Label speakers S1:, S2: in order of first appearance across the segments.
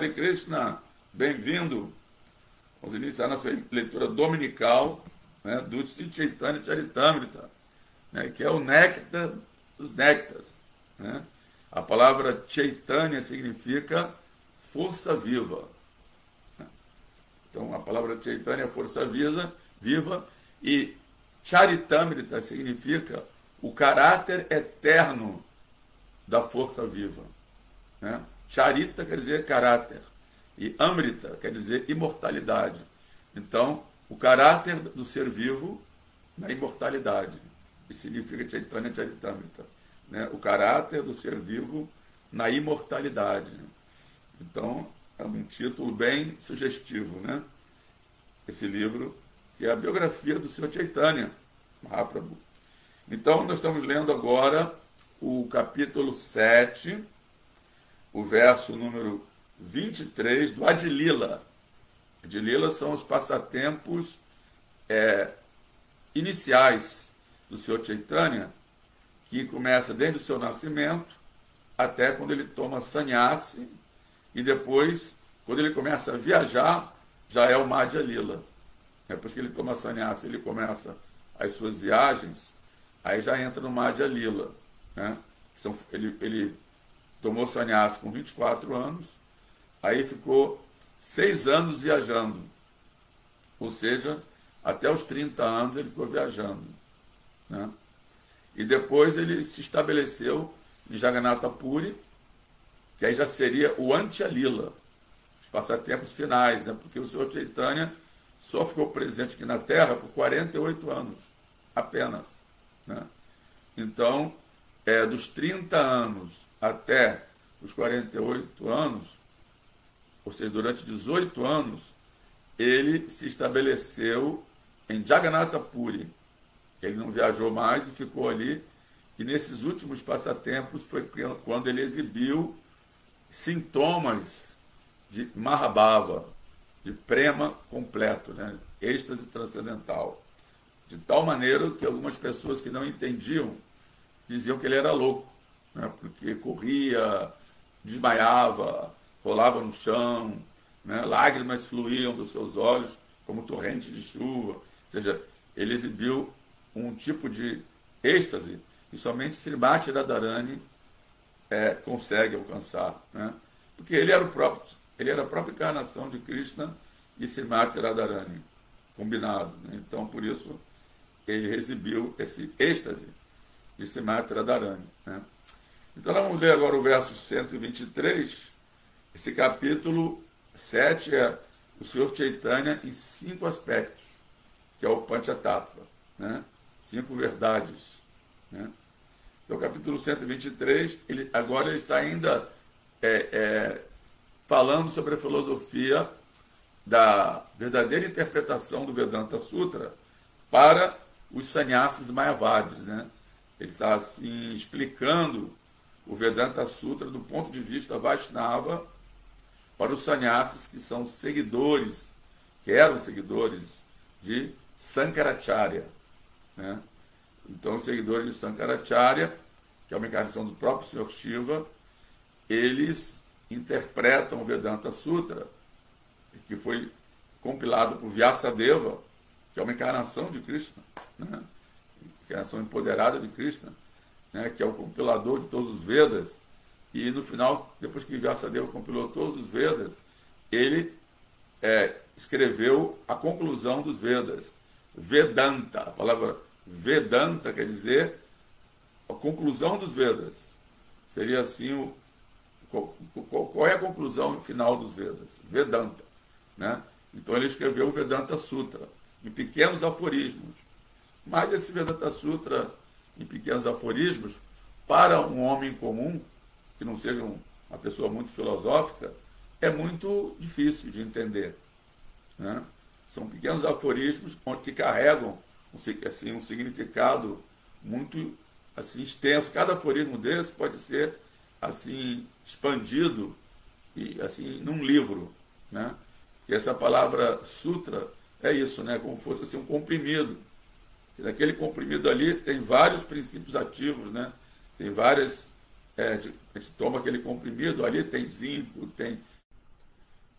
S1: Hare Krishna, bem-vindo. Vamos iniciar nossa leitura dominical, né, do Sri Chaitanya Charitamrita, né, que é o néctar dos néctares. Né? A palavra Chaitanya significa força viva. Então, a palavra Chaitanya é força viva, e Charitamrita significa o caráter eterno da força viva. Né? Charita quer dizer caráter, e Amrita quer dizer imortalidade. Então, o caráter do ser vivo na imortalidade. Isso significa Chaitanya Charitamrita. Né? O caráter do ser vivo na imortalidade. Então, é um título bem sugestivo, né? Esse livro, que é a biografia do Sr. Chaitanya Mahaprabhu. Então, nós estamos lendo agora o capítulo 7, o verso número 23 do Adilila. Adilila são os passatempos iniciais do Sr. Chaitanya, que começa desde o seu nascimento até quando ele toma sannyasi, e depois, quando ele começa a viajar, já é o Madhya Lila. Depois que ele toma sannyasi, ele começa as suas viagens, aí já entra no Madhya Lila. Né? Ele tomou sannyasi com 24 anos, aí ficou 6 anos viajando. Ou seja, até os 30 anos ele ficou viajando. Né? E depois ele se estabeleceu em Jagannatha Puri, que aí já seria o Antya Lila, os passatempos finais, né? Porque o Sr. Chaitanya só ficou presente aqui na Terra por 48 anos, apenas. Né? Então, dos 30 anos até os 48 anos, ou seja, durante 18 anos, ele se estabeleceu em Jagannatha Puri. Ele não viajou mais e ficou ali. E nesses últimos passatempos foi quando ele exibiu sintomas de Mahabhava, de prema completo, né? Êxtase transcendental. De tal maneira que algumas pessoas que não entendiam diziam que ele era louco, né? Porque corria, desmaiava, rolava no chão, né? Lágrimas fluíam dos seus olhos como torrente de chuva. Ou seja, ele exibiu um tipo de êxtase que somente Srimati Radharani consegue alcançar, né? Porque ele era a própria encarnação de Krishna e Srimati Radharani, combinado. Né? Então, por isso, ele exibiu esse êxtase de Srimati Radharani. Né? Então, nós vamos ler agora o verso 123. Esse capítulo 7 é o Sr. Chaitanya em 5 aspectos, que é o Panchatattva, né? 5 verdades. Né? Então, o capítulo 123, agora ele está ainda falando sobre a filosofia da verdadeira interpretação do Vedanta Sutra para os sannyasis mayavadis. Né? Ele está assim, explicando o Vedanta Sutra do ponto de vista Vaishnava para os sannyasis que são seguidores, que eram seguidores de Sankaracharya. Né? Então, os seguidores de Sankaracharya, que é uma encarnação do próprio Sr. Shiva, eles interpretam o Vedanta Sutra, que foi compilado por Vyasadeva, que é uma encarnação de Krishna, né? Encarnação empoderada de Krishna, né? Que é o compilador de todos os Vedas, e no final, depois que Vyasadeva compilou todos os Vedas, ele escreveu a conclusão dos Vedas, Vedanta. A palavra Vedanta quer dizer a conclusão dos Vedas. Seria assim, qual é a conclusão final dos Vedas? Vedanta. Né? Então ele escreveu o Vedanta Sutra, em pequenos aforismos. Mas esse Vedanta Sutra, em pequenos aforismos, para um homem comum, que não seja uma pessoa muito filosófica, é muito difícil de entender. Né? São pequenos aforismos que carregam um significado muito assim, extenso. Cada aforismo desse pode ser assim, expandido e, assim, num livro. Né? Porque essa palavra sutra é isso, né? Como fosse assim, um comprimido. E naquele comprimido ali tem vários princípios ativos, né? Tem várias... a gente toma aquele comprimido, ali tem zinco, tem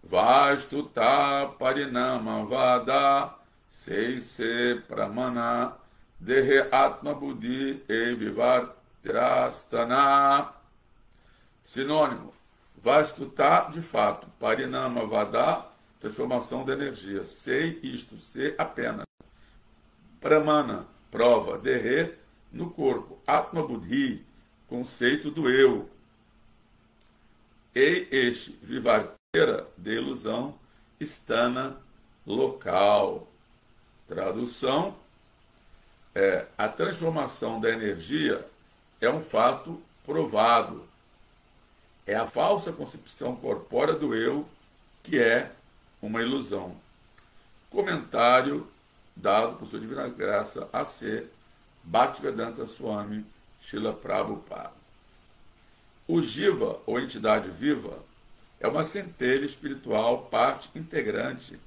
S1: Vastuta parinama vada seise pramana dehe atma buddhi e vivartrastana. Sinônimo: vastuta, de fato, parinama vada, transformação da energia, sei, isto, ser, apenas, pramana, prova, dehe, no corpo, atma buddhi, conceito do eu, e este, vivartera, de ilusão, stana, local. Tradução: a transformação da energia é um fato provado. É a falsa concepção corpórea do eu que é uma ilusão. Comentário dado por sua divina graça A.C. Bhaktivedanta Swami Srila Prabhupada. O Jiva, ou entidade viva, é uma centelha espiritual, parte integrante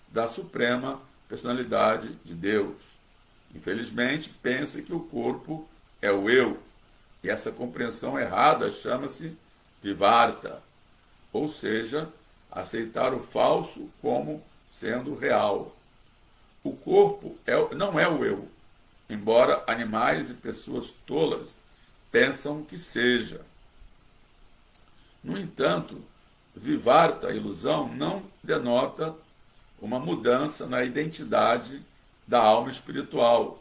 S1: da Suprema Personalidade de Deus. Infelizmente, pensa que o corpo é o eu, e essa compreensão errada chama-se Vivarta, ou seja, aceitar o falso como sendo real. O corpo não é o eu, embora animais e pessoas tolas pensam que seja. No entanto, Vivarta, a ilusão, não denota uma mudança na identidade da alma espiritual.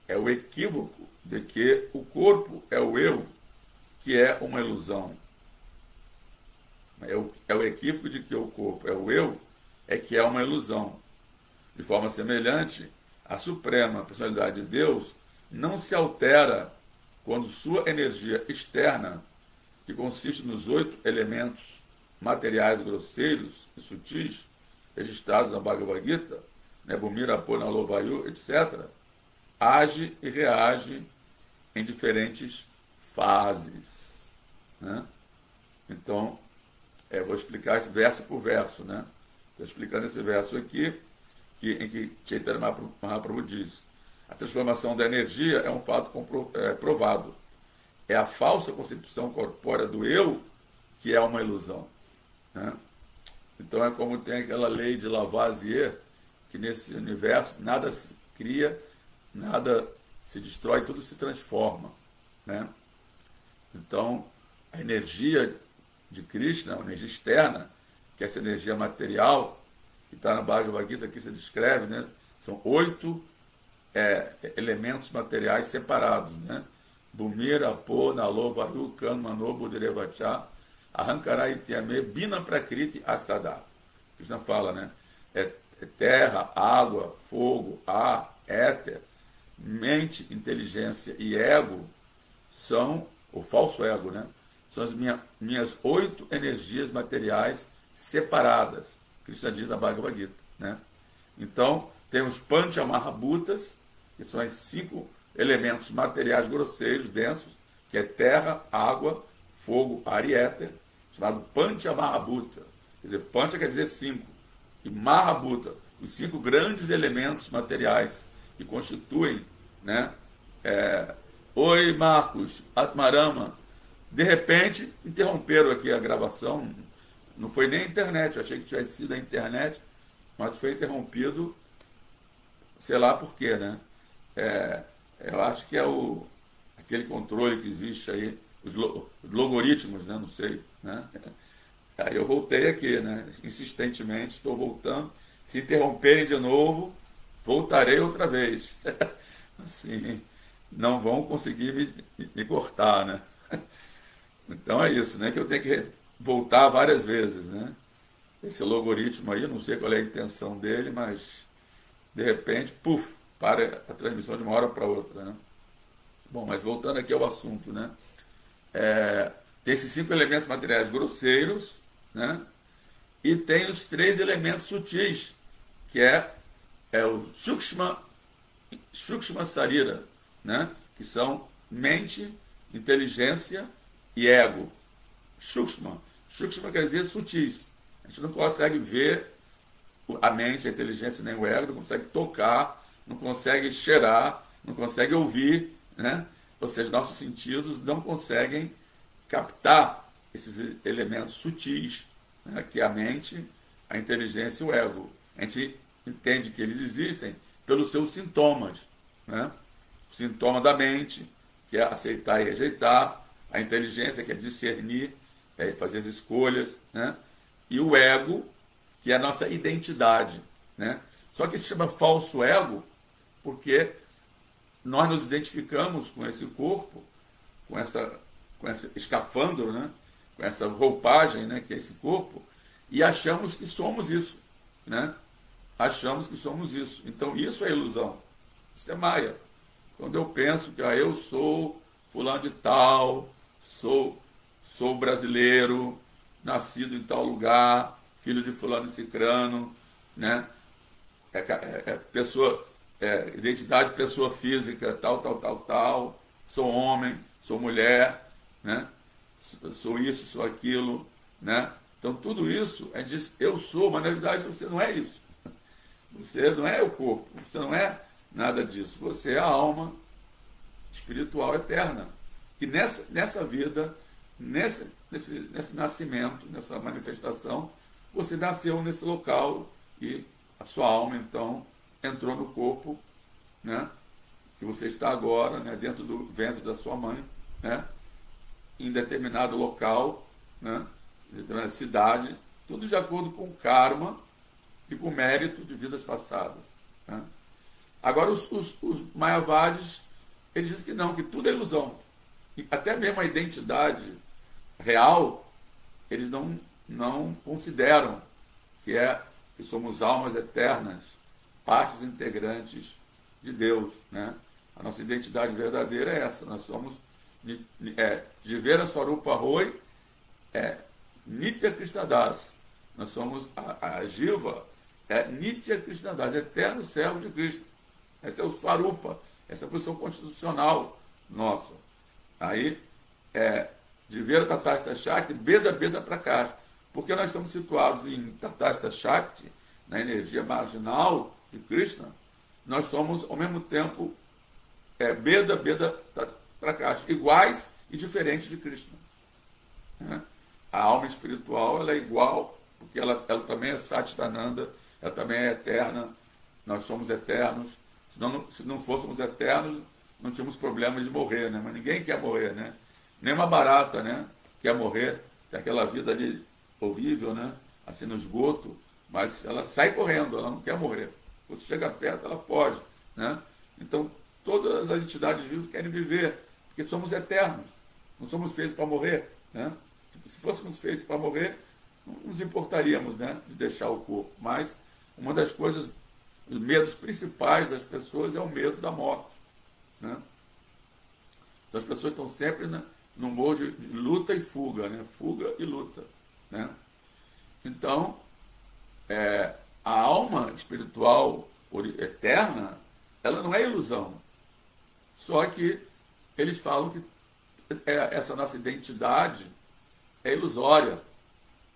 S1: É o equívoco de que o corpo é o eu, que é uma ilusão. É o equívoco de que o corpo é o eu, que é uma ilusão. De forma semelhante, a Suprema Personalidade de Deus não se altera quando sua energia externa, que consiste nos 8 elementos materiais grosseiros e sutis, registrados na Bhagavad Gita, Bhumira, Apona, Lovayu, etc., age e reage em diferentes fases. Né? Então, vou explicar esse verso por verso. Estou explicando esse verso aqui, em que Chaitanya Mahaprabhu diz: a transformação da energia é um fato provado. É a falsa concepção corpórea do eu que é uma ilusão. Né? Então é como tem aquela lei de Lavoisier, que nesse universo nada se cria, nada se destrói, tudo se transforma. Né? Então, a energia de Krishna, a energia externa, que é essa energia material, que está na Bhagavad Gita, que se descreve, né? São 8 elementos materiais separados. Né? Bhumira, Apo, Nalo, Vayu, Kan, Mano, Buddhirevacha, Ahankara, Ityame, Bina Prakriti, Astada. Krishna fala, né? Terra, água, fogo, ar, éter, mente, inteligência e ego são, o falso ego, né? São as minhas 8 energias materiais separadas. Krishna diz na Bhagavad Gita. Né? Então, tem os Panchamahabhutas, que são os 5 elementos materiais grosseiros, densos, que é terra, água, fogo, ar e éter, chamado Panchamahabhuta. Quer dizer, Pancha quer dizer 5, e Mahabhuta, os 5 grandes elementos materiais que constituem, né? Oi, Marcos, Atmarama. De repente, interromperam aqui a gravação, não foi nem a internet, eu achei que tivesse sido a internet, mas foi interrompido, sei lá por quê, né? Eu acho que é aquele controle que existe aí, os logaritmos, né? Não sei, né? Aí eu voltei aqui, né? Insistentemente, estou voltando. Se interromperem de novo, voltarei outra vez. Assim, não vão conseguir me cortar, né? Então é isso, né? Que eu tenho que voltar várias vezes, né? Esse logaritmo aí, não sei qual é a intenção dele, mas de repente, puf, para a transmissão de uma hora para outra, né? Bom, mas voltando aqui ao assunto, né? Tem esses 5 elementos materiais grosseiros, né? E tem os 3 elementos sutis, que é o Shukshma Sarira, né? Que são mente, inteligência e ego. Shukshma quer dizer sutis. A gente não consegue ver a mente, a inteligência nem o ego, não consegue tocar, não consegue cheirar, não consegue ouvir, né? Ou seja, nossos sentidos não conseguem captar esses elementos sutis, né, que é a mente, a inteligência e o ego. A gente entende que eles existem pelos seus sintomas, né? O sintoma da mente, que é aceitar e rejeitar, a inteligência, que é discernir, é fazer as escolhas, né? E o ego, que é a nossa identidade, né? Só que se chama falso ego porque nós nos identificamos com esse corpo, com esse escafandro, né? Com essa roupagem, né? Que é esse corpo, e achamos que somos isso, né? Achamos que somos isso. Então isso é ilusão, isso é maia. Quando eu penso que eu sou fulano de tal, sou brasileiro, nascido em tal lugar, filho de fulano e cicrano, né? Identidade pessoa física, tal, sou homem, sou mulher, né? Sou isso, sou aquilo, né? Então tudo isso é diz eu sou, mas na verdade você não é isso. Você não é o corpo, você não é nada disso. Você é a alma espiritual eterna. Que nessa vida, nesse nascimento, nessa manifestação, você nasceu nesse local e a sua alma, então, entrou no corpo, né, que você está agora, né, dentro do ventre da sua mãe, né, em determinado local, né, em determinada cidade, tudo de acordo com o karma e com o mérito de vidas passadas, né. Agora, os Mayavadis, eles dizem que não, que tudo é ilusão. E até mesmo a identidade real, eles não consideram que somos almas eternas, partes integrantes de Deus, né? A nossa identidade verdadeira é essa. Nós somos Jivera Swarupa Roy, Nitya Krishnadas. Nós somos a Jiva, Nitya Krishnadas, eterno servo de Krishna. Esse é o Swarupa, essa é a posição constitucional nossa. Aí, Jivera Tatasta Shakti, Beda Prakash. Porque nós estamos situados em Tatasta Shakti, na energia marginal de Krishna, nós somos, ao mesmo tempo, Beda Prakash, iguais e diferentes de Krishna. Né? A alma espiritual ela é igual, porque ela também é Satchitananda, ela também é eterna, nós somos eternos. Se não fôssemos eternos, não tínhamos problemas de morrer, né? Mas ninguém quer morrer, né? Nem uma barata, né? Quer morrer, tem aquela vida ali horrível, né? Assim no esgoto, mas ela sai correndo, ela não quer morrer. Você chega perto, ela foge, né? Então, todas as entidades vivas querem viver, porque somos eternos, não somos feitos para morrer, né? Se fôssemos feitos para morrer, não nos importaríamos, né, de deixar o corpo. Mas uma das coisas, os medos principais das pessoas é o medo da morte, né? Então, as pessoas estão sempre no modo de luta e fuga, né? Fuga e luta, né? Então, a alma espiritual eterna, ela não é ilusão. Só que eles falam que essa nossa identidade é ilusória,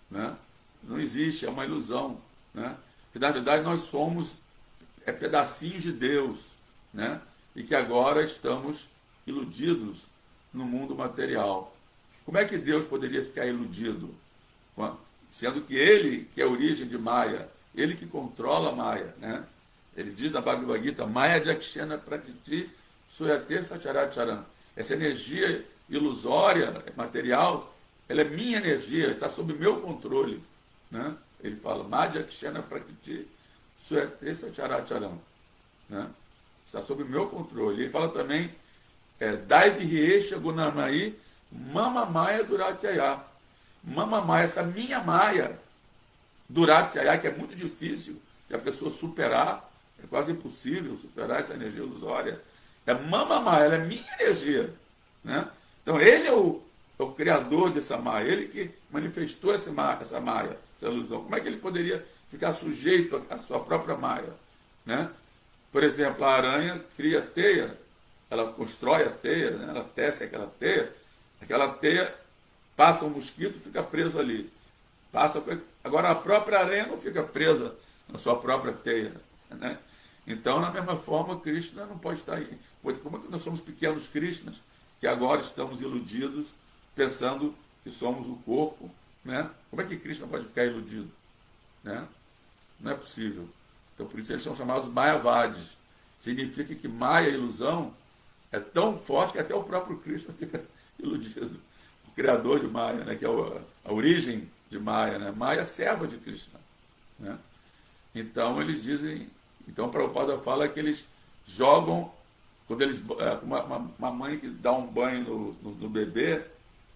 S1: né? Não existe, é uma ilusão, né? Que na verdade nós somos pedacinhos de Deus, né? E que agora estamos iludidos no mundo material. Como é que Deus poderia ficar iludido? Sendo que Ele, que é a origem de Maya, Ele que controla Maya, né? Ele diz na Bhagavad Gita, Maya Jakshana Prakriti Suyate Sacharacharam. Essa energia ilusória, material, ela é minha energia, está sob meu controle, né? Ele fala, Maya Jakshana Prakriti Suyate Sacharacharam, né? Está sob meu controle. Ele fala também, Daivi Riesha Gunamai Mama Maya Duratyaya. Mama Maya, essa minha Maya Duratyaya, que é muito difícil de a pessoa superar, é quase impossível superar essa energia ilusória. Mama Maya, ela é minha energia, né? Então ele é o criador dessa Maya, ele que manifestou essa Maya, essa ilusão. Como é que ele poderia ficar sujeito à sua própria Maya, né? Por exemplo, a aranha cria teia, ela constrói a teia, né? Ela tece aquela teia passa um mosquito, fica preso ali. Agora a própria aranha não fica presa na sua própria teia, né? Então, da mesma forma, Krishna não pode estar aí. Como é que nós somos pequenos Krishnas, que agora estamos iludidos, pensando que somos o corpo né? Como é que Krishna pode ficar iludido? Né? Não é possível. Então, por isso eles são chamados Mayavadis. Significa que Maya, ilusão, é tão forte que até o próprio Krishna fica iludido. O criador de Maya, né? Que é a origem de Maya. Né? Maya é serva de Krishna. Né? Então, eles dizem... Então, Prabhupada fala que eles jogam... Quando eles, uma mãe que dá um banho no bebê,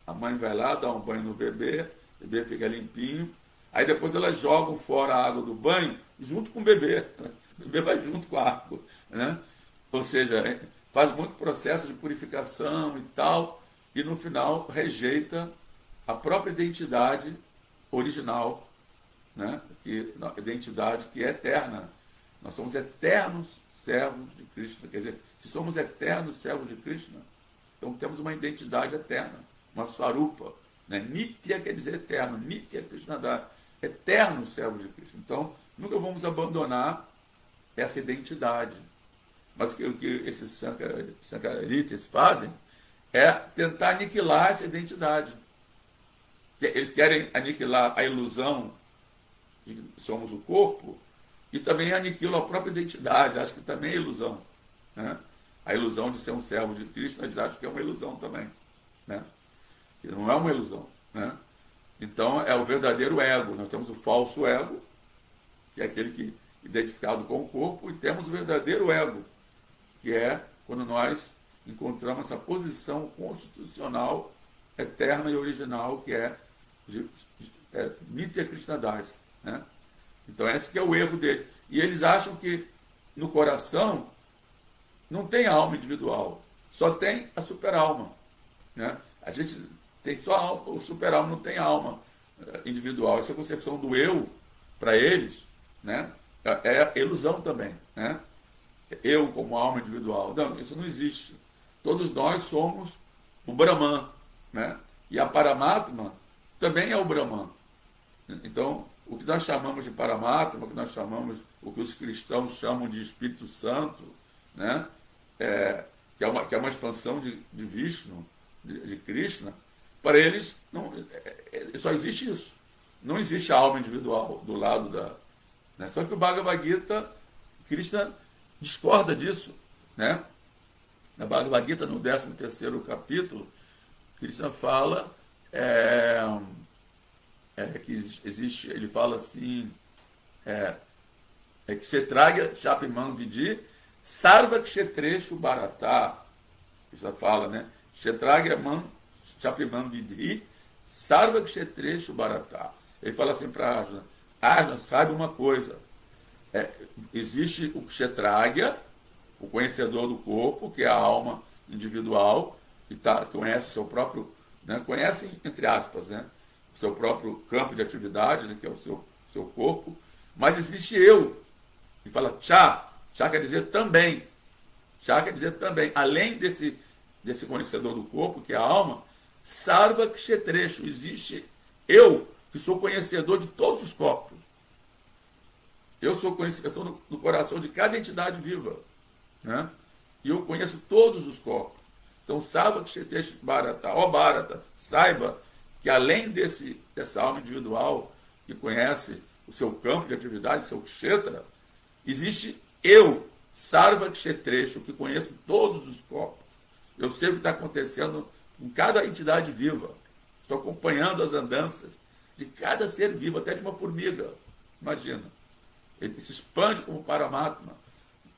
S1: a mãe vai lá, dá um banho no bebê, o bebê fica limpinho, aí depois elas jogam fora a água do banho junto com o bebê. O bebê vai junto com a água. Né? Ou seja, faz muito processo de purificação e tal, e no final rejeita a própria identidade original, né? A identidade que é eterna. Nós somos eternos servos de Krishna. Quer dizer, se somos eternos servos de Krishna, então temos uma identidade eterna, uma swarupa. Né? Nitya quer dizer eterno, Nitya Krishnada, eterno servo de Krishna. Então, nunca vamos abandonar essa identidade. Mas o que esses Sankaritas fazem é tentar aniquilar essa identidade. Eles querem aniquilar a ilusão de que somos o corpo e também aniquilam a própria identidade. Acho que também é ilusão. Né? A ilusão de ser um servo de Krishna, eles acham que é uma ilusão também. Né? Que não é uma ilusão. Né? Então, é o verdadeiro ego. Nós temos o falso ego, que é aquele que identificado com o corpo, e temos o verdadeiro ego, que é quando nós encontramos essa posição constitucional, eterna e original, que é Nitya Krishnadas. Né? Então, esse que é o erro deles. E eles acham que no coração não tem alma individual, só tem a super-alma. Né? A gente tem só alma, o super-alma não tem alma individual. Essa concepção do eu, para eles, né, é ilusão também. Né? Eu como alma individual. Não, isso não existe. Todos nós somos o Brahman. Né? E a Paramatma também é o Brahman. Então, o que nós chamamos de Paramatma, o que os cristãos chamam de Espírito Santo, né? Que é uma expansão de Vishnu, de Krishna, para eles só existe isso. Não existe a alma individual do lado da... Né? Só que o Bhagavad Gita, Krishna discorda disso. Né? Na Bhagavad Gita, no 13º capítulo, Krishna fala que existe, ele fala assim, que Kshetraga Chapiman Vidi Sarva Kshetreshu Bharata. Krishna fala, né? Kshetraga Chapiman Vidi Sarva Kshetreshu Bharata. Ele fala assim para Arjuna: Arjuna, sabe uma coisa, existe o Kshetraga, o conhecedor do corpo, que é a alma individual, que conhece o seu próprio, né? Conhece, entre aspas, né? O seu próprio campo de atividade, né? Que é o seu corpo, mas existe eu. Ele fala Cha. Cha quer dizer também. Cha quer dizer também. Além desse conhecedor do corpo, que é a alma, Sarva Kshetreshu, existe eu, que sou conhecedor de todos os corpos. Eu estou no coração de cada entidade viva. Né? E eu conheço todos os corpos. Então, Sarva Kshetreshu Bharata, ó Bharata, saiba que além dessa alma individual que conhece o seu campo de atividade, seu kshetra, existe eu, Sarva Kshetreshu, que conheço todos os corpos. Eu sei o que está acontecendo com cada entidade viva. Estou acompanhando as andanças de cada ser vivo, até de uma formiga. Imagina. Ele se expande como Paramatma.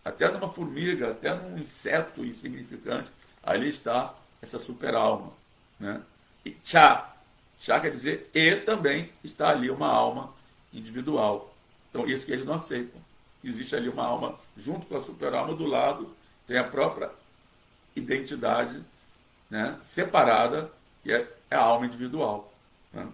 S1: Até numa formiga, até num inseto insignificante. Ali está essa super-alma. Né? E Cha. Cha quer dizer, e também está ali uma alma individual. Então, isso que eles não aceitam. Existe ali uma alma, junto com a super-alma, do lado, tem a própria identidade, né, separada, que é a alma individual. Né?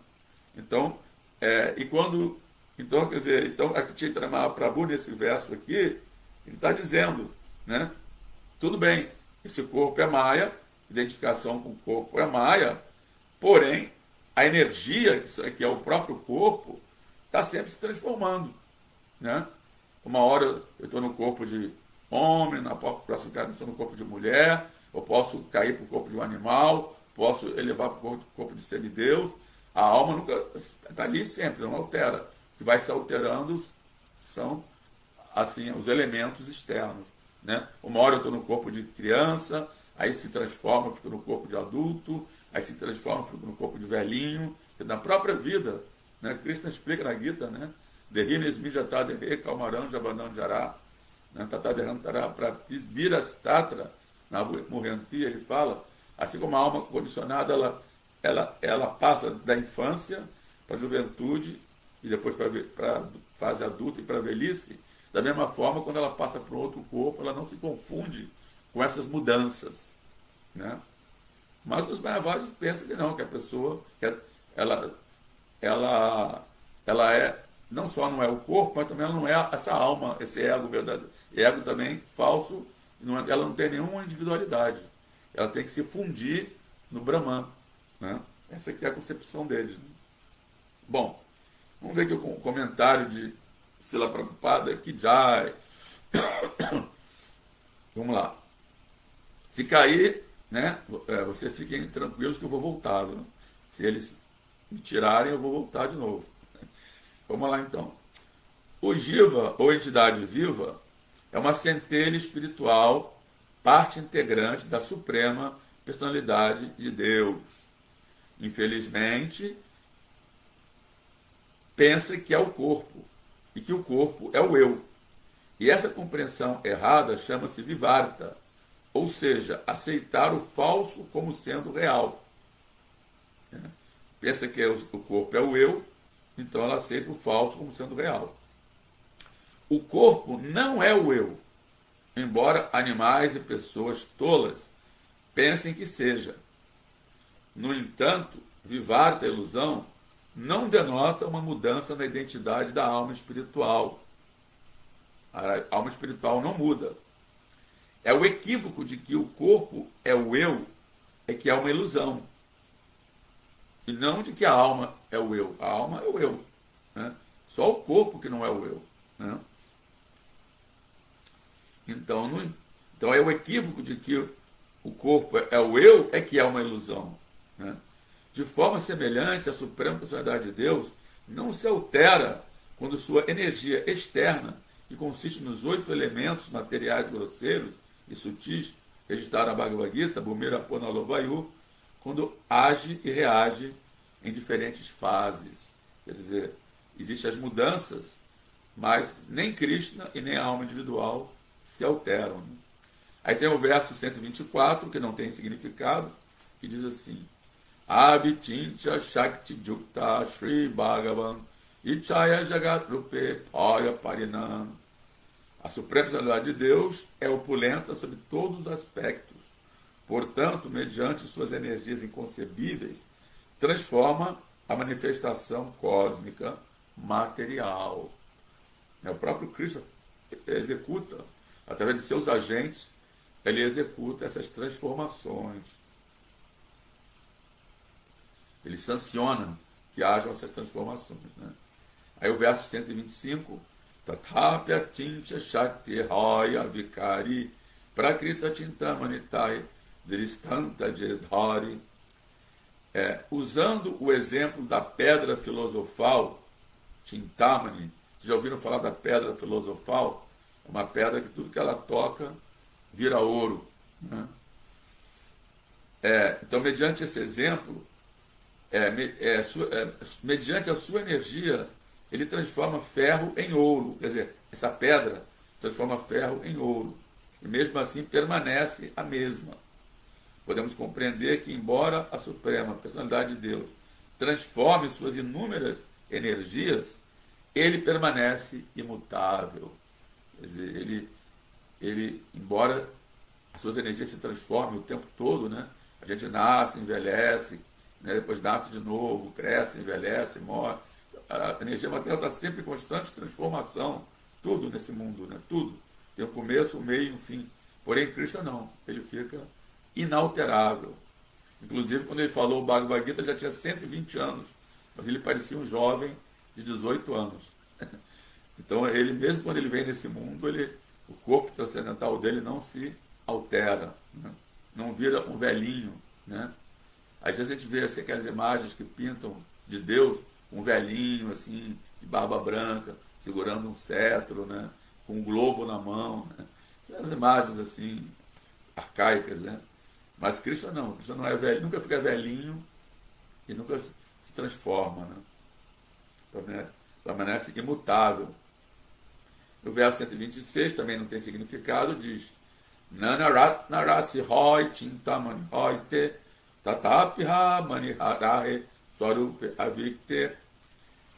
S1: Então, quer dizer, aqui Chaitanya Mahaprabhu, nesse verso aqui, ele está dizendo, né, tudo bem, esse corpo é Maya, identificação com o corpo é Maya, porém, a energia, que é o próprio corpo, está sempre se transformando. Né? Uma hora eu estou no corpo de homem, na próxima encarnação no corpo de mulher, eu posso cair para o corpo de um animal, posso elevar para o corpo de semideus. A alma nunca está ali sempre, não altera. O que vai se alterando são assim os elementos externos, né? Uma hora eu estou no corpo de criança, aí se transforma, fico no corpo de adulto, aí se transforma, fico no corpo de velhinho. Na própria vida, né? Krishna explica na Gita, né? Derrines mijata derre kalmaran jabanam jará, tata derrantara praptis virastatra, na Muryanti ele fala, assim como a alma condicionada, ela passa da infância para a juventude e depois para a fase adulta e para a velhice. Da mesma forma, quando ela passa para outro corpo, ela não se confunde com essas mudanças, né? Mas os Mayavadis pensam que não, que a pessoa, ela é, não só não é o corpo, mas também ela não é essa alma, esse ego verdadeiro. Ego também falso, ela não tem nenhuma individualidade. Ela tem que se fundir no Brahman, né? Essa aqui é a concepção deles, né? Bom, vamos ver aqui o comentário de Srila Prabhupada, que Jai. Vamos lá. Se cair, né, você fiquem tranquilos que eu vou voltar, né? Se eles me tirarem, eu vou voltar de novo. Vamos lá então. O Jiva, ou entidade viva, é uma centelha espiritual, parte integrante da Suprema Personalidade de Deus. Infelizmente, pensa que é o corpo, e que o corpo é o eu. E essa compreensão errada chama-se vivarta, ou seja, aceitar o falso como sendo real. Pensa que o corpo é o eu, então ela aceita o falso como sendo real. O corpo não é o eu, embora animais e pessoas tolas pensem que seja. No entanto, vivarta, ilusão, não denota uma mudança na identidade da alma espiritual. A alma espiritual não muda. É o equívoco de que o corpo é o eu, é que é uma ilusão. E não de que a alma é o eu. A alma é o eu, né? Só o corpo que não é o eu, né? Então é o equívoco de que o corpo é o eu, é que é uma ilusão, né? De forma semelhante, a Suprema Personalidade de Deus não se altera quando sua energia externa, que consiste nos 8 elementos materiais grosseiros e sutis, registrados na Bhagavad Gita, Bhumira Ponalovayu, quando age e reage em diferentes fases. Quer dizer, existem as mudanças, mas nem Krishna e nem a alma individual se alteram, né? Aí tem o verso 124, que não tem significado, que diz assim: Abhitincha Shakti Jukta Shri Bhagavan Ichaya Jagat Rupe Paya Parinam. A Suprema Personalidade de Deus é opulenta sob todos os aspectos. Portanto, mediante suas energias inconcebíveis, transforma a manifestação cósmica material. O próprio Krishna executa, através de seus agentes, ele executa essas transformações. Ele sanciona que hajam essas transformações, né? Aí o verso 125, Tathapya Tincha Shakti Raya Vikari Prakrita Chintamanitai Dristanta Jedhari. Usando o exemplo da pedra filosofal, Chintamani, vocês já ouviram falar da pedra filosofal? É uma pedra que tudo que ela toca vira ouro, né? Então, mediante esse exemplo, mediante a sua energia, ele transforma ferro em ouro. Quer dizer, essa pedra transforma ferro em ouro. E mesmo assim permanece a mesma. Podemos compreender que, embora a Suprema Personalidade de Deus transforme suas inúmeras energias, ele permanece imutável. Quer dizer, ele, embora as suas energias se transformem o tempo todo, né? A gente nasce, envelhece, né? Depois nasce de novo, cresce, envelhece, morre. A energia material está sempre em constante transformação. Tudo nesse mundo, né? Tudo. Tem um começo, um meio e um fim. Porém, Krishna não. Ele fica inalterável. Inclusive, quando ele falou o Bhagavad Gita, já tinha 120 anos. Mas ele parecia um jovem de 18 anos. Então, ele, mesmo quando ele vem nesse mundo, o corpo transcendental dele não se altera, né? Não vira um velhinho, né? Às vezes a gente vê assim, aquelas imagens que pintam de Deus, um velhinho assim, de barba branca, segurando um cetro, né? Com um globo na mão. Né? São as imagens assim, arcaicas, né? Mas Cristo não é velho, nunca fica velhinho e nunca se transforma, né? Permanece imutável. No verso 126, também não tem significado, diz: Nanarat narasi hoi chintamani hoite tatapha maniharahe swarupe avikte.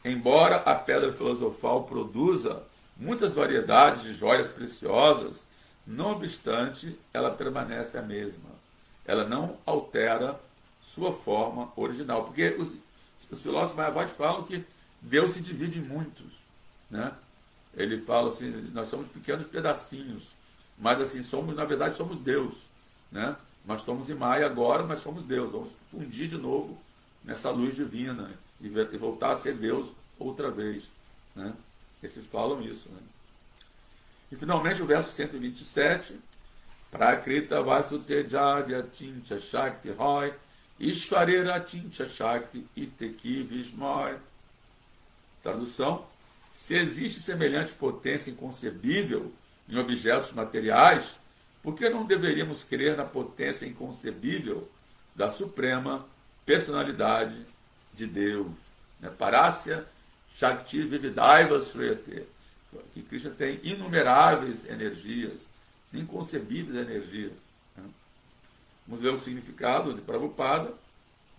S1: Embora a pedra filosofal produza muitas variedades de joias preciosas, não obstante, ela permanece a mesma. Ela não altera sua forma original. Porque os filósofos mayavadis falam que Deus se divide em muitos, né? Ele fala assim, nós somos pequenos pedacinhos, mas assim, na verdade somos Deus, né? Nós estamos em Maia agora, mas somos Deus. Vamos fundir de novo nessa luz divina e voltar a ser Deus outra vez, né? Eles falam isso, né? E finalmente o verso 127, Prakrita Vasutejadya Chincha Shakti Hoi Ishvarera Chincha Shakti Iteki Vishmoy. Tradução: se existe semelhante potência inconcebível em objetos materiais, por que não deveríamos crer na potência inconcebível da suprema personalidade de Deus? Parasya Shakti Vividaiva Sriyate. Que Krishna tem inumeráveis energias, inconcebíveis energias. Vamos ver o significado de Prabhupada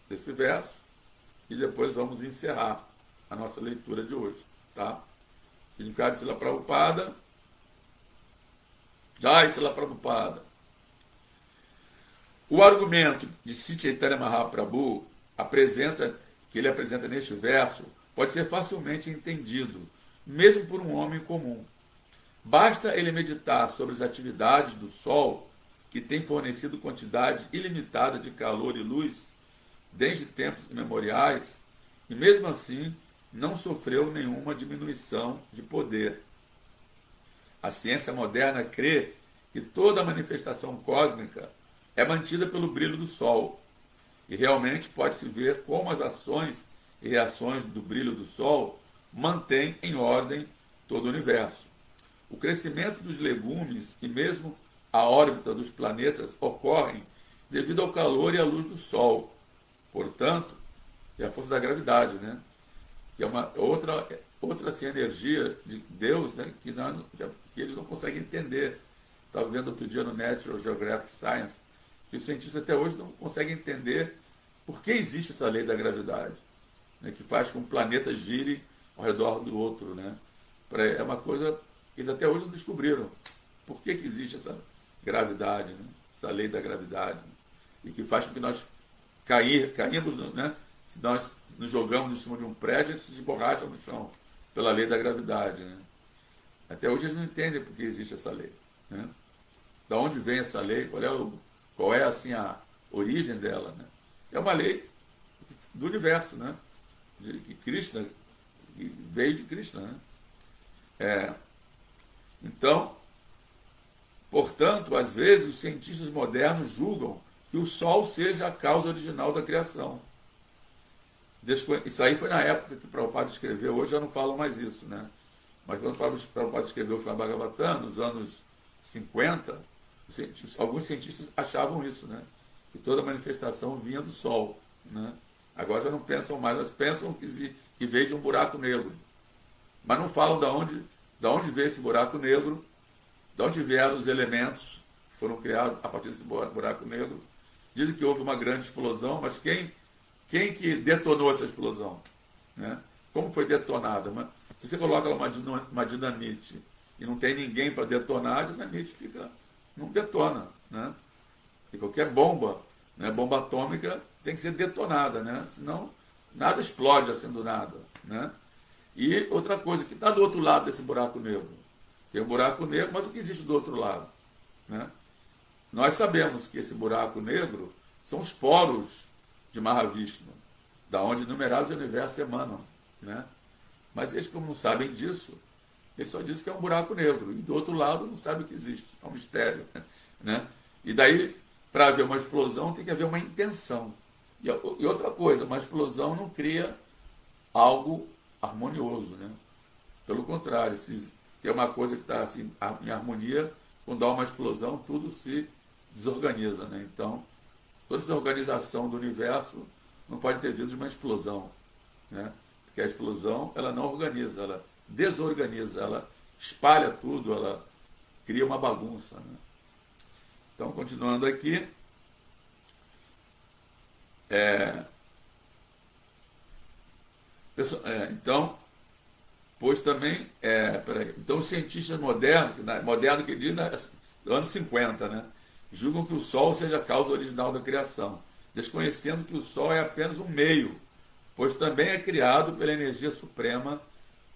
S1: desse verso e depois vamos encerrar a nossa leitura de hoje. Tá? Significado de Srila Prabhupada. Jai Srila Prabhupada. O argumento de Sri Chaitanya Mahaprabhu que ele apresenta neste verso pode ser facilmente entendido, mesmo por um homem comum. Basta ele meditar sobre as atividades do Sol, que tem fornecido quantidade ilimitada de calor e luz desde tempos imemoriais, e mesmo assim não sofreu nenhuma diminuição de poder. A ciência moderna crê que toda manifestação cósmica é mantida pelo brilho do Sol, e realmente pode-se ver como as ações e reações do brilho do Sol mantêm em ordem todo o universo. O crescimento dos legumes e mesmo a órbita dos planetas ocorrem devido ao calor e à luz do Sol. Portanto, é a força da gravidade, né? Que é uma outra assim, energia de Deus, né? que eles não conseguem entender. Estava vendo outro dia no Natural Geographic Science que os cientistas até hoje não conseguem entender por que existe essa lei da gravidade, né? Que faz com que um planeta gire ao redor do outro, né? É uma coisa que eles até hoje não descobriram. Por que existe essa gravidade, né? Essa lei da gravidade, né? E que faz com que nós caímos, né? Se nós nos jogamos em cima de um prédio, a gente se esborracha no chão pela lei da gravidade, né? Até hoje eles não entendem por que existe essa lei, né? Da onde vem essa lei? Qual é assim a origem dela, né? É uma lei do universo, né? Que Krishna, que veio de Krishna, né? Então, portanto, às vezes os cientistas modernos julgam que o Sol seja a causa original da criação. Isso aí foi na época que o Prabhupada escreveu, hoje já não falam mais isso, né? Mas quando o Prabhupada escreveu o Srimad Bhagavatam, nos anos 50, alguns cientistas achavam isso, né? Que toda manifestação vinha do Sol, né? Agora já não pensam mais, mas pensam que veio de um buraco negro. Mas não falam de onde veio esse buraco negro, de onde vieram os elementos que foram criados a partir desse buraco negro. Dizem que houve uma grande explosão, mas quem que detonou essa explosão, né? Como foi detonada? Se você coloca lá uma dinamite e não tem ninguém para detonar, a dinamite não detona, né? E qualquer bomba, né, bomba atômica, tem que ser detonada, né? Senão nada explode assim do nada, né? E outra coisa, que está do outro lado desse buraco negro? Tem um buraco negro, mas o que existe do outro lado, né? Nós sabemos que esse buraco negro são os poros de Mahavishnu, da onde inumerados universos emanam, né? Mas eles, como não sabem disso, eles só dizem que é um buraco negro, e do outro lado não sabem que existe, é um mistério, né? E daí, para haver uma explosão, tem que haver uma intenção. E outra coisa, uma explosão não cria algo harmonioso, né? Pelo contrário, se tem uma coisa que está assim, em harmonia, quando dá uma explosão, tudo se desorganiza, né? Então, toda essa organização do universo não pode ter vindo de uma explosão, né? Porque a explosão, ela não organiza, ela desorganiza, ela espalha tudo, ela cria uma bagunça, né? Então, continuando aqui, então, pois também, então os cientistas modernos, moderno que diz, do ano 50, né, julgam que o Sol seja a causa original da criação, desconhecendo que o Sol é apenas um meio, pois também é criado pela energia suprema,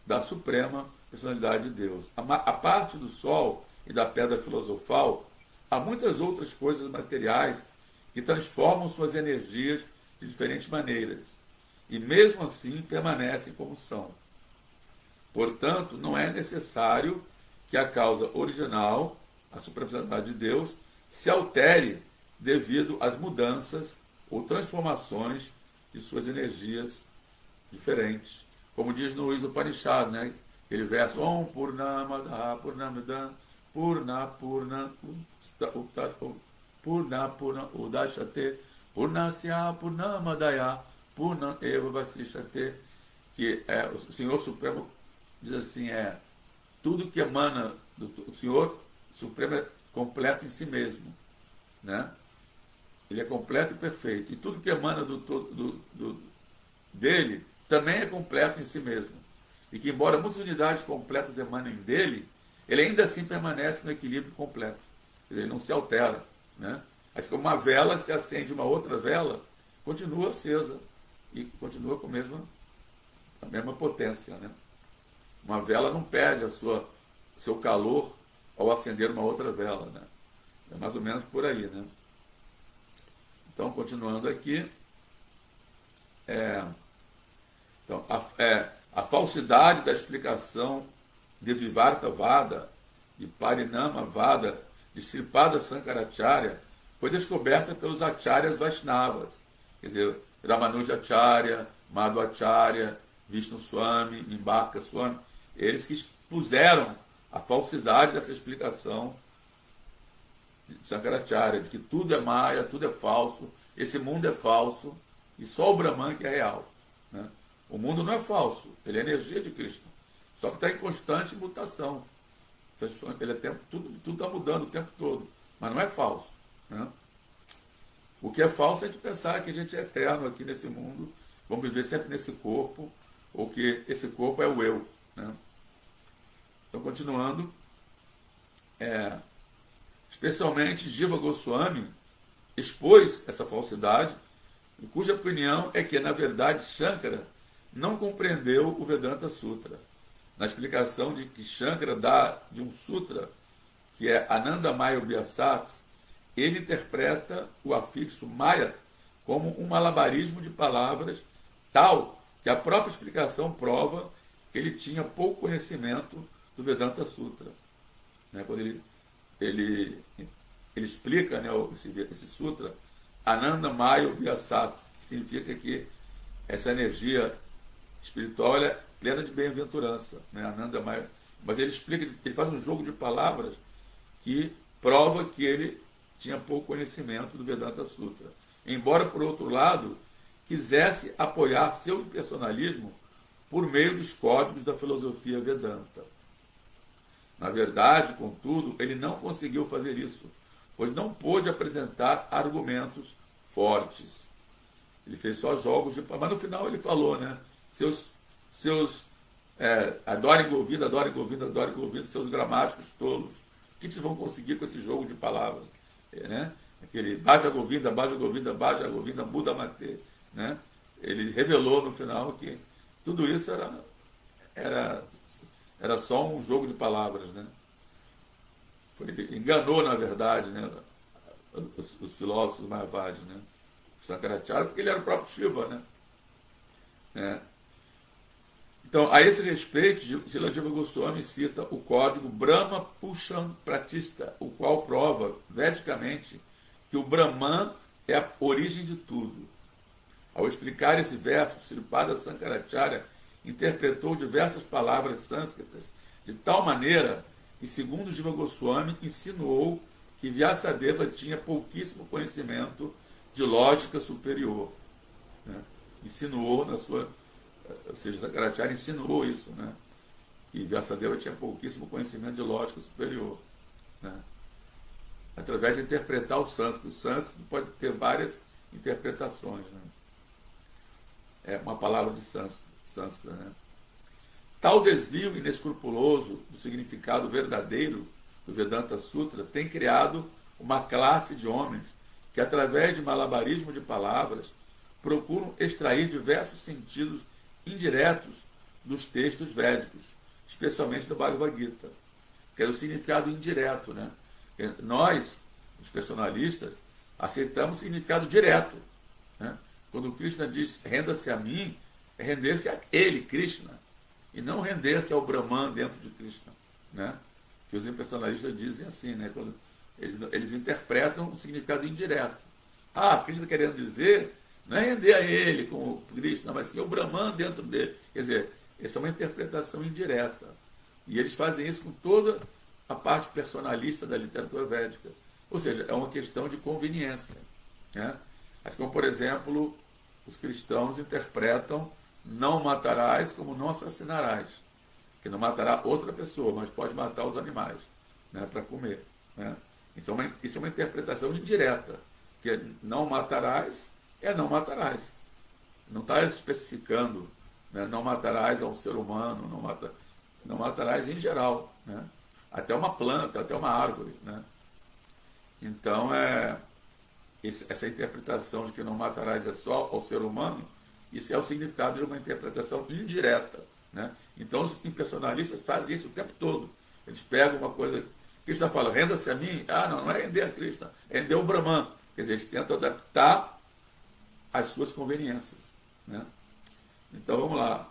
S1: da suprema personalidade de Deus. A parte do Sol e da pedra filosofal, há muitas outras coisas materiais que transformam suas energias de diferentes maneiras, e mesmo assim permanecem como são. Portanto, não é necessário que a causa original, a supremacidade de Deus, se altere devido às mudanças ou transformações de suas energias diferentes. Como diz no Upanishad, né? Aquele verso Om Purnamada Purnamidan Purna Purna Purna Purna Udashate Purnasya Purnamadaya Purna Eva Vasishate, que o Senhor Supremo diz assim, tudo que emana do Senhor Supremo é completo em si mesmo, né? Ele é completo e perfeito, e tudo que emana dele também é completo em si mesmo, e que embora muitas unidades completas emanem dele, ele ainda assim permanece no equilíbrio completo, ele não se altera, né? Assim como uma vela, se acende uma outra vela, continua acesa e continua com a mesma potência, né? Uma vela não perde seu calor ao acender uma outra vela, né? É mais ou menos por aí, né? Então, continuando aqui, então, a falsidade da explicação de Vivarta Vada, de Parinama Vada, de Sripada Sankaracharya, foi descoberta pelos Acharyas Vaishnavas, quer dizer, Ramanujacharya, Madhvacharya, Vishnu Swami, Nimbarka Swami, eles que expuseram a falsidade dessa explicação de Sankaracharya, de que tudo é Maya, tudo é falso, esse mundo é falso, e só o Brahman que é real, né? O mundo não é falso, ele é energia de Krishna, só que está em constante mutação. Ele tudo está mudando o tempo todo, mas não é falso, né? O que é falso é de pensar que a gente é eterno aqui nesse mundo, vamos viver sempre nesse corpo, ou que esse corpo é o eu, né? Então, continuando, especialmente Jiva Goswami expôs essa falsidade, cuja opinião é que, na verdade, Shankara não compreendeu o Vedanta Sutra. Na explicação de que Shankara dá de um sutra, que é Ananda Maya Vyasat, ele interpreta o afixo Maya como um malabarismo de palavras tal que a própria explicação prova que ele tinha pouco conhecimento do Vedanta Sutra, né? Quando ele explica, né, esse sutra, Ananda Maya Vyasat, que significa que essa energia espiritual é plena de bem-aventurança, né? Ananda Maya, mas ele explica, ele faz um jogo de palavras que prova que ele tinha pouco conhecimento do Vedanta Sutra, embora, por outro lado, quisesse apoiar seu impersonalismo por meio dos códigos da filosofia Vedanta. Na verdade, contudo, ele não conseguiu fazer isso, pois não pôde apresentar argumentos fortes. Ele fez só jogos de... Mas no final ele falou, né? Adorem Govinda, adorem Govinda, adorem Govinda, seus gramáticos tolos. O que vocês vão conseguir com esse jogo de palavras? Né? Aquele Bhaja Govinda, Bhaja Govinda, Bhaja Govinda, Buda Mate, né? Ele revelou no final que tudo isso era só um jogo de palavras, né? Ele enganou, na verdade, né, os filósofos Mayavadis, né? Sankaracharya, porque ele era o próprio Shiva, né? Então, a esse respeito, Srila Jiva Goswami cita o código Brahma Pushan Pratista, o qual prova, vedicamente, que o Brahman é a origem de tudo. Ao explicar esse verso, Sripada Sankaracharya interpretou diversas palavras sânscritas de tal maneira que, segundo Jiva Goswami, insinuou que Vyasadeva tinha pouquíssimo conhecimento de lógica superior. Né? Insinuou na sua... Ou seja, Sankaracharya insinuou isso, né? Que Vyasadeva tinha pouquíssimo conhecimento de lógica superior. Né? Através de interpretar o sânscrito. O sânscrito pode ter várias interpretações. Né? É uma palavra de sânscrito. Né? Tal desvio inescrupuloso do significado verdadeiro do Vedanta Sutra tem criado uma classe de homens que, através de malabarismo de palavras, procuram extrair diversos sentidos indiretos dos textos védicos, especialmente do Bhagavad Gita, que é o significado indireto. Né? Nós, os personalistas, aceitamos o significado direto. Né? Quando Krishna diz renda-se a mim, é render-se a ele, Krishna, e não render-se ao Brahman dentro de Krishna. Né? Que os impersonalistas dizem assim, né? Quando eles interpretam o significado indireto. Krishna querendo dizer, não é render a ele como Krishna, mas sim ao Brahman dentro dele. Quer dizer, essa é uma interpretação indireta. E eles fazem isso com toda a parte personalista da literatura védica. Ou seja, é uma questão de conveniência. Né? Assim como, por exemplo, os cristãos interpretam não matarás como não assassinarás. Que não matará outra pessoa, mas pode matar os animais, né, para comer. Né? Isso é uma interpretação indireta. Que não matarás é não matarás. Não está especificando, né, não matarás a um ser humano, não matarás em geral. Né? Até uma planta, até uma árvore. Né? Então, essa interpretação de que não matarás é só ao ser humano, isso é o significado de uma interpretação indireta. Né? Então, os impersonalistas fazem isso o tempo todo. Eles pegam uma coisa... Krishna fala, renda-se a mim. Não é render a Krishna, é render o Brahman. Quer dizer, eles tentam adaptar às suas conveniências. Né? Então, vamos lá.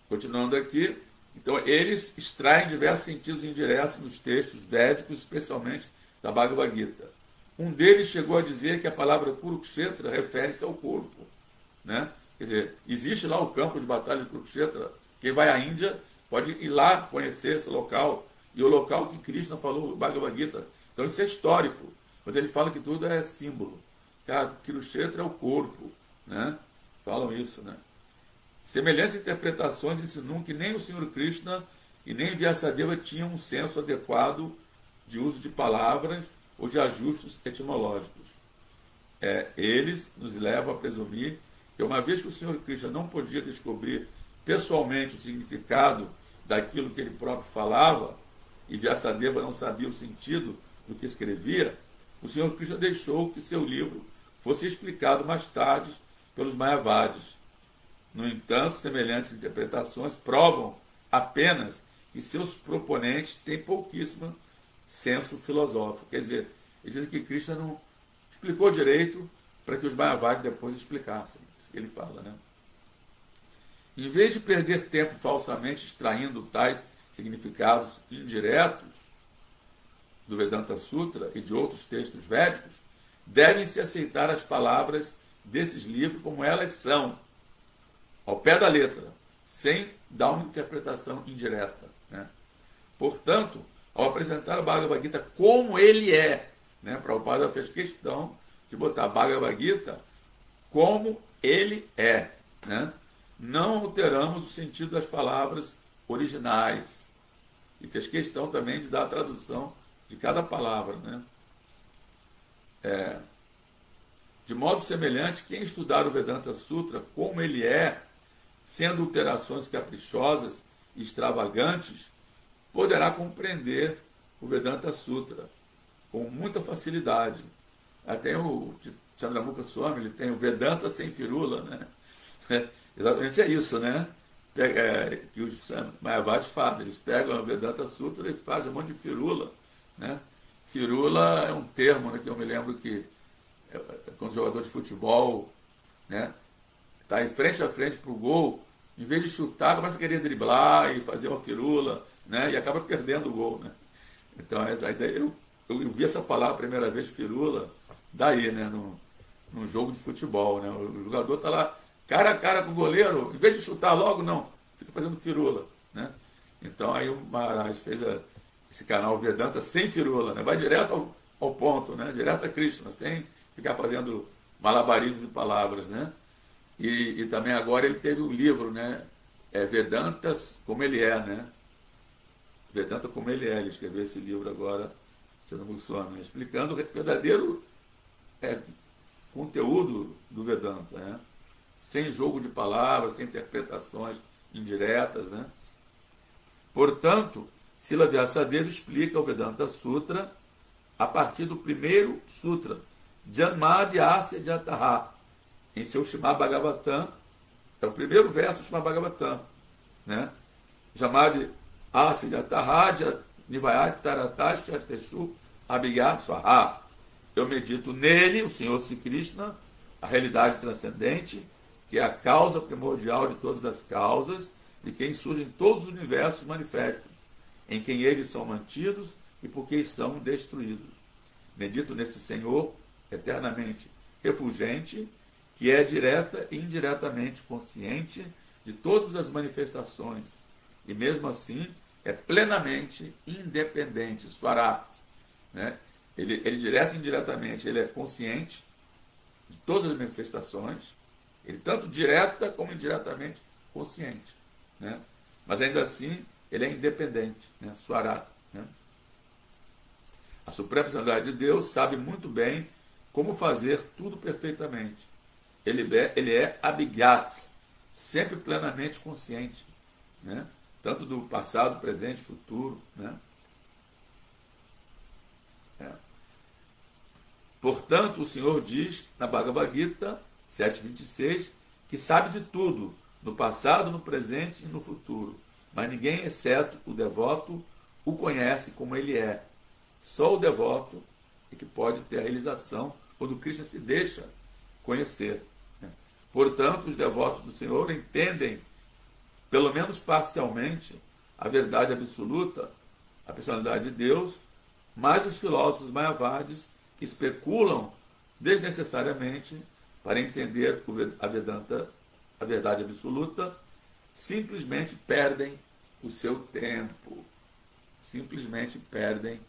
S1: Continuando aqui. Então, eles extraem diversos sentidos indiretos nos textos védicos, especialmente da Bhagavad Gita. Um deles chegou a dizer que a palavra Kurukshetra refere-se ao corpo. Né? Quer dizer, existe lá o campo de batalha de Kurukshetra. Quem vai à Índia pode ir lá conhecer esse local. E o local que Krishna falou, o Bhagavad Gita. Então, isso é histórico. Mas ele fala que tudo é símbolo. Que Kurukshetra é o corpo. Né? Falam isso, né? Semelhantes interpretações ensinam que nem o Senhor Krishna e nem Vyasadeva tinham um senso adequado de uso de palavras ou de ajustes etimológicos. Eles nos levam a presumir que, uma vez que o Senhor Krishna não podia descobrir pessoalmente o significado daquilo que ele próprio falava, e Vyasadeva não sabia o sentido do que escrevia, o Senhor Krishna deixou que seu livro fosse explicado mais tarde pelos Mayavadis. No entanto, semelhantes interpretações provam apenas que seus proponentes têm pouquíssimo senso filosófico. Quer dizer, eles dizem que Krishna não explicou direito para que os Mayavadis depois explicassem. Isso que ele fala, né? Em vez de perder tempo falsamente extraindo tais significados indiretos do Vedanta Sutra e de outros textos védicos, devem-se aceitar as palavras desses livros como elas são, ao pé da letra, sem dar uma interpretação indireta. Né? Portanto, ao apresentar o Bhagavad Gita como ele é, né, Prabhupada fez questão de botar Bhagavad Gita como ele é. Né? Não alteramos o sentido das palavras originais. E fez questão também de dar a tradução de cada palavra. Né? De modo semelhante, quem estudar o Vedanta Sutra como ele é, sendo alterações caprichosas e extravagantes, poderá compreender o Vedanta Sutra com muita facilidade. Até o Chandramukha Swami, ele tem o Vedanta sem firula, né? Exatamente é isso, né? Que os Mayavadis fazem. Eles pegam o Vedanta Sutra e fazem um monte de firula, né? Firula é um termo, né, que eu me lembro que quando o jogador de futebol, né, está em frente a frente para o gol, em vez de chutar, começa a querer driblar e fazer uma firula, né, e acaba perdendo o gol. Né? Então, essa ideia, eu vi essa palavra a primeira vez, firula, daí, né? Num jogo de futebol, né? O jogador está lá cara a cara com o goleiro, em vez de chutar logo, não, fica fazendo firula, né? Então aí o Maharaj fez esse canal Vedanta sem firula, né? Vai direto ao ponto, né? Direto a Krishna, sem ficar fazendo malabarismo de palavras, né? E também agora ele teve um livro, né? Vedantas como ele é, né? Vedanta como ele é. Ele escreveu esse livro agora, Sendo Goswami, explicando o verdadeiro conteúdo do Vedanta, né? Sem jogo de palavras, sem interpretações indiretas, né? Portanto, Srila Vyasadeva explica o Vedanta Sutra a partir do primeiro sutra, Janmadi Asya Jataha, em seu Srimad Bhagavatam, é o primeiro verso do Srimad Bhagavatam, né? Janmadi Asya Jataha Nivayat Taratas Chateshu Abhigya Swaha. Eu medito nele, o Senhor Sri Krishna, a realidade transcendente, que é a causa primordial de todas as causas, de quem surgem todos os universos manifestos, em quem eles são mantidos e por quem são destruídos. Medito nesse Senhor eternamente refulgente, que é direta e indiretamente consciente de todas as manifestações, e mesmo assim é plenamente independente, Swarat, né? Ele direto e indiretamente, ele é consciente de todas as manifestações, ele tanto direta como indiretamente consciente, né? Mas ainda assim ele é independente, né? Swarat, né? A Suprema Personalidade de Deus sabe muito bem como fazer tudo perfeitamente. Ele é Abhigyat, sempre plenamente consciente, né? Tanto do passado, presente, futuro, né? Portanto, o Senhor diz na Bhagavad Gita 7.26 que sabe de tudo, no passado, no presente e no futuro, mas ninguém, exceto o devoto, o conhece como ele é. Só o devoto é que pode ter a realização quando Krishna se deixa conhecer. Portanto, os devotos do Senhor entendem, pelo menos parcialmente, a verdade absoluta, a personalidade de Deus, mas os filósofos mayavadis, que especulam desnecessariamente para entender a Vedanta, a verdade absoluta, simplesmente perdem o seu tempo. Simplesmente perdem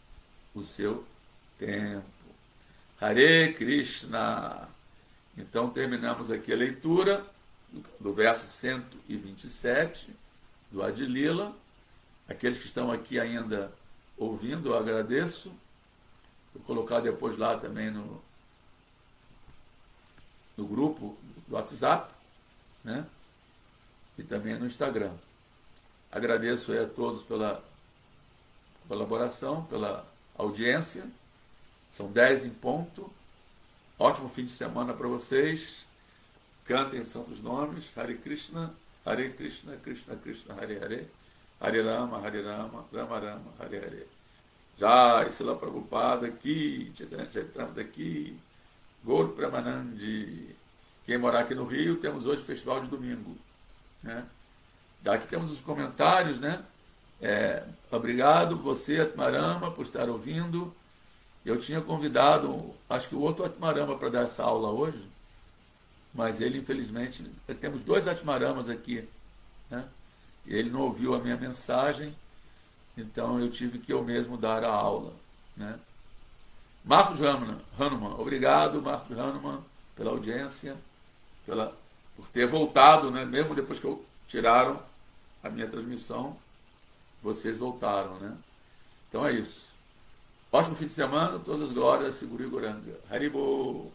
S1: o seu tempo. Hare Krishna. Então terminamos aqui a leitura do verso 127 do Adilila. Aqueles que estão aqui ainda ouvindo, eu agradeço. Vou colocar depois lá também no grupo do WhatsApp, né? E também no Instagram. Agradeço a todos pela colaboração, pela audiência. São 10 em ponto. Ótimo fim de semana para vocês. Cantem os santos nomes. Hare Krishna, Krishna Krishna, Hare Hare. Hare Rama, Rama Rama, Hare Hare. Jai Srila Prabhupada aqui, Chaitanya aqui, Gaur Premanandi. Quem morar aqui no Rio, temos hoje festival de domingo, né? Aqui temos os comentários, né? Obrigado você, Atmarama, por estar ouvindo. Eu tinha convidado, acho que o outro Atmarama para dar essa aula hoje, mas ele, infelizmente, temos 2 Atmaramas aqui, né? E ele não ouviu a minha mensagem, então eu tive que eu mesmo dar a aula, né? Marcos Hanuman, obrigado, Marcos Hanuman, pela audiência, por ter voltado, né? Mesmo depois que tiraram a minha transmissão, vocês voltaram, né? Então é isso. Ótimo fim de semana, todas as glórias, Seguro e Goranga. Haribo!